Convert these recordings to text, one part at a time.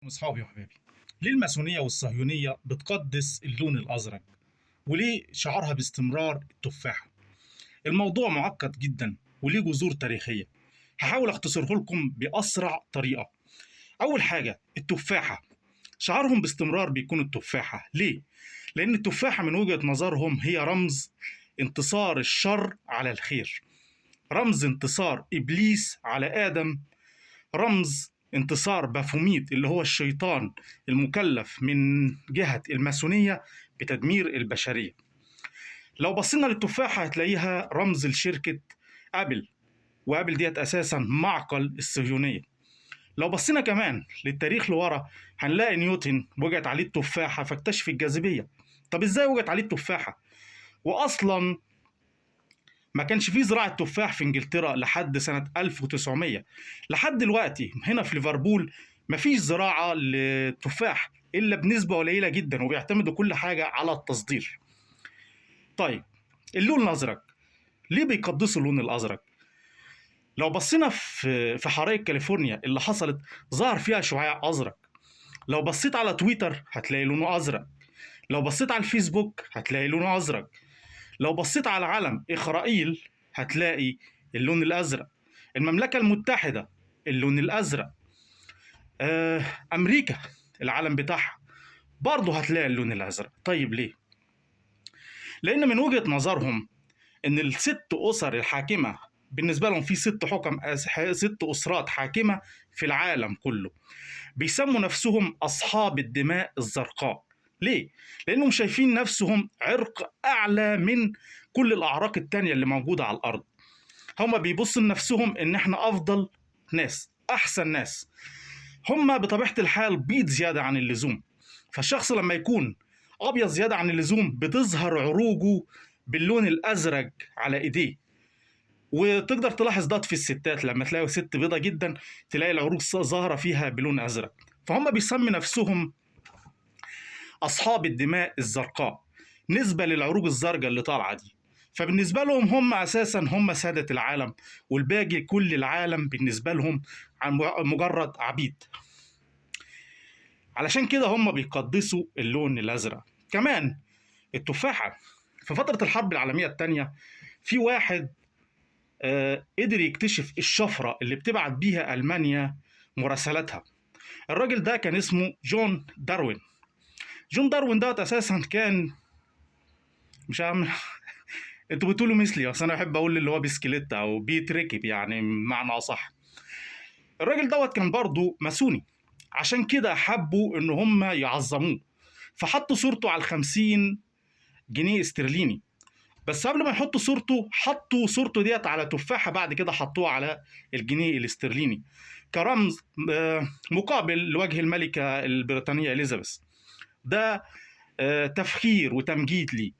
أصحابي وحبايبي، ليه الماسونية والصهيونية بتقدس اللون الأزرق؟ وليه شعارها باستمرار التفاحة؟ الموضوع معقد جدا وليه جذور تاريخية. هحاول أختصره لكم بأسرع طريقة. أول حاجة التفاحة، شعارهم باستمرار بيكون التفاحة. ليه؟ لأن التفاحة من وجهة نظرهم هي رمز انتصار الشر على الخير، رمز انتصار إبليس على آدم، رمز انتصار بافوميت اللي هو الشيطان المكلف من جهة الماسونية بتدمير البشرية. لو بصينا للتفاحة هتلاقيها رمز لشركة أبل، وأبل ديت أساسا معقل الصهيونية. لو بصينا كمان للتاريخ لورا هنلاقي نيوتن وجدت عليه التفاحة فاكتشف الجاذبية. طب ازاي وجدت عليه التفاحة؟ وأصلا ما كانش فيه زراعة تفاح في انجلترا لحد سنة 1900. لحد دلوقتي هنا في ليفربول مفيش زراعة للتفاح إلا بنسبة قليلة جدا، وبيعتمدوا كل حاجة على التصدير. طيب اللون الأزرق، ليه بيقدسوا اللون الأزرق؟ لو بصينا في حرائق كاليفورنيا اللي حصلت ظهر فيها شعاع أزرق. لو بصيت على تويتر هتلاقي لونه أزرق. لو بصيت على الفيسبوك هتلاقي لونه أزرق. لو بصيت على علم إسرائيل هتلاقي اللون الأزرق. المملكة المتحدة اللون الأزرق. أمريكا العلم بتاعها برضه هتلاقي اللون الأزرق. طيب ليه؟ لأن من وجهة نظرهم إن الست أسر الحاكمة بالنسبة لهم في ست أسرات حاكمة في العالم كله، بيسموا نفسهم أصحاب الدماء الزرقاء. ليه؟ لأنهم شايفين نفسهم عرق أعلى من كل الأعراق التانية اللي موجودة على الأرض. هم بيبصوا لنفسهم إن إحنا أفضل ناس، أحسن ناس. هم بطبيعة الحال بيض زيادة عن اللزوم، فالشخص لما يكون أبيض زيادة عن اللزوم بتظهر عروجه باللون الأزرق على إيديه. وتقدر تلاحظ ده في الستات، لما تلاقي ست بيضة جدا تلاقي العروج ظاهرة فيها بلون أزرق. فهم بيسمي نفسهم أصحاب الدماء الزرقاء نسبة للعروج الزرقاء اللي طالعة دي. فبالنسبة لهم هم أساسا هم سادة العالم، والباقي كل العالم بالنسبة لهم مجرد عبيد. علشان كده هم بيقدسوا اللون الأزرق. كمان التفاحة في فترة الحرب العالمية الثانية في واحد قدر يكتشف الشفرة اللي بتبعت بيها ألمانيا مراسلاتها. الراجل ده كان اسمه جون داروين. جون داروين ده أساسا كان مش عارف انتوا بتقولوا مثلي، اصل انا بحب اقول اللي هو بسكليت او بيتركب يعني بمعنى اصح. الراجل دوت كان برضه ماسوني، عشان كده حبوا ان هم يعظموه فحطوا صورته على 50 جنيه استرليني. بس قبل ما يحطوا صورته حطوا صورته ديت على تفاحة، بعد كده حطوها على الجنيه الاسترليني كرمز مقابل لوجه الملكة البريطانية إليزابيث. ده تفخير وتمجيد ليه.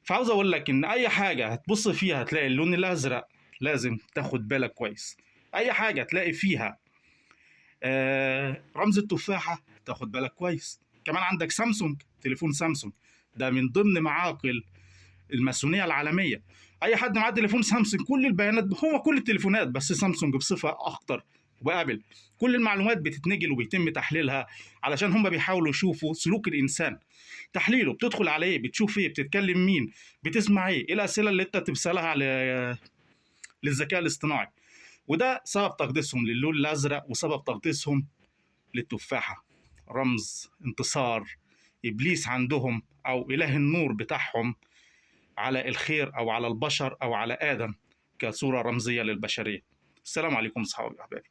فعاوز اقول لك ان اي حاجه هتبص فيها هتلاقي اللون الازرق، لازم تاخد بالك كويس. اي حاجه تلاقي فيها رمز التفاحه تاخد بالك كويس. كمان عندك سامسونج، تليفون سامسونج ده من ضمن معاقل الماسونيه العالميه. اي حد معاه تليفون سامسونج كل البيانات، هو كل التليفونات بس سامسونج بصفه اخطر وابل، كل المعلومات بتتنقل وبيتم تحليلها علشان هم بيحاولوا يشوفوا سلوك الانسان. تحليله بتدخل على ايه، بتشوف ايه، بتتكلم مين، بتسمع ايه الاسئله اللي انت تسالها للذكاء الاصطناعي. وده سبب تقديسهم للون الازرق وسبب تقديسهم للتفاحه، رمز انتصار ابليس عندهم او اله النور بتاعهم على الخير او على البشر او على ادم كصوره رمزيه للبشريه. السلام عليكم اصحابي واحبابي.